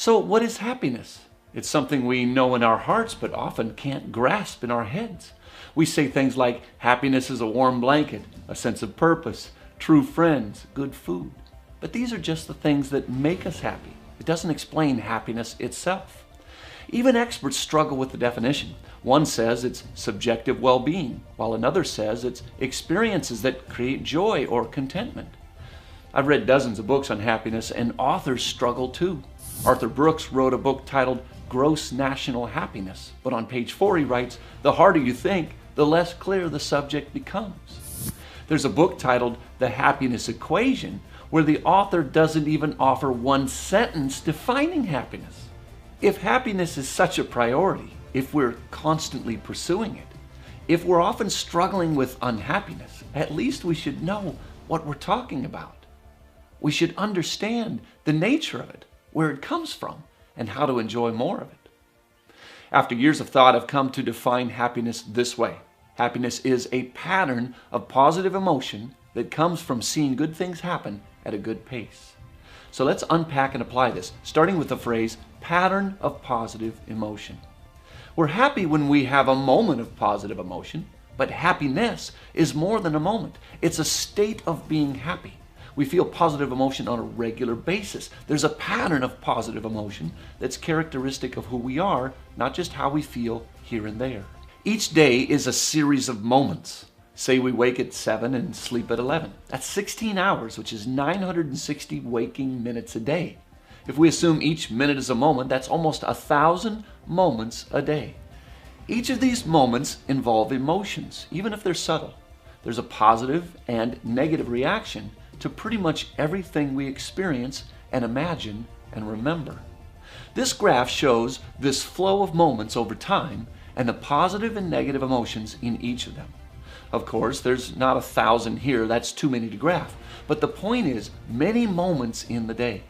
So what is happiness? It's something we know in our hearts but often can't grasp in our heads. We say things like happiness is a warm blanket, a sense of purpose, true friends, good food. But these are just the things that make us happy. It doesn't explain happiness itself. Even experts struggle with the definition. One says it's subjective well-being, while another says it's experiences that create joy or contentment. I've read dozens of books on happiness, and authors struggle too. Arthur Brooks wrote a book titled Gross National Happiness, but on page 4 he writes, "The harder you think, the less clear the subject becomes." There's a book titled The Happiness Equation, where the author doesn't even offer one sentence defining happiness. If happiness is such a priority, if we're constantly pursuing it, if we're often struggling with unhappiness, at least we should know what we're talking about. We should understand the nature of it, where it comes from, and how to enjoy more of it. After years of thought, I've come to define happiness this way. Happiness is a pattern of positive emotion that comes from seeing good things happen at a good pace. So let's unpack and apply this, starting with the phrase, pattern of positive emotion. We're happy when we have a moment of positive emotion, but happiness is more than a moment. It's a state of being happy. We feel positive emotion on a regular basis. There's a pattern of positive emotion that's characteristic of who we are, not just how we feel here and there. Each day is a series of moments. Say we wake at 7 and sleep at 11. That's 16 hours, which is 960 waking minutes a day. If we assume each minute is a moment, that's almost 1,000 moments a day. Each of these moments involve emotions, even if they're subtle. There's a positive and negative reaction to pretty much everything we experience and imagine and remember. This graph shows this flow of moments over time and the positive and negative emotions in each of them. Of course, there's not 1,000 here, that's too many to graph. But the point is, many moments in the day.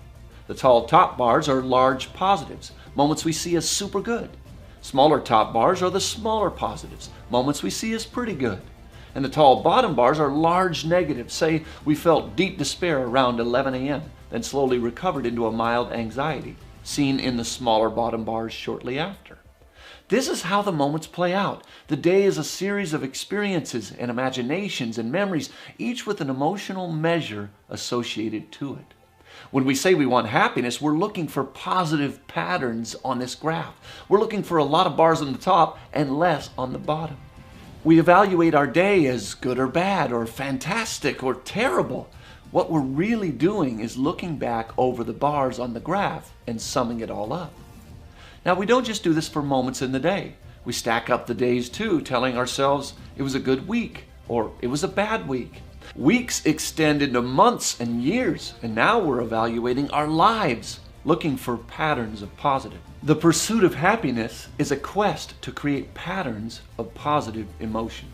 The tall top bars are large positives, moments we see as super good. Smaller top bars are the smaller positives, moments we see as pretty good. And the tall bottom bars are large negatives. Say we felt deep despair around 11 a.m., then slowly recovered into a mild anxiety, seen in the smaller bottom bars shortly after. This is how the moments play out. The day is a series of experiences and imaginations and memories, each with an emotional measure associated to it. When we say we want happiness, we're looking for positive patterns on this graph. We're looking for a lot of bars on the top and less on the bottom. We evaluate our day as good or bad, or fantastic or terrible. What we're really doing is looking back over the bars on the graph and summing it all up. Now, we don't just do this for moments in the day. We stack up the days too, telling ourselves it was a good week or it was a bad week. Weeks extend into months and years, and now we're evaluating our lives, looking for patterns of positive. The pursuit of happiness is a quest to create patterns of positive emotion.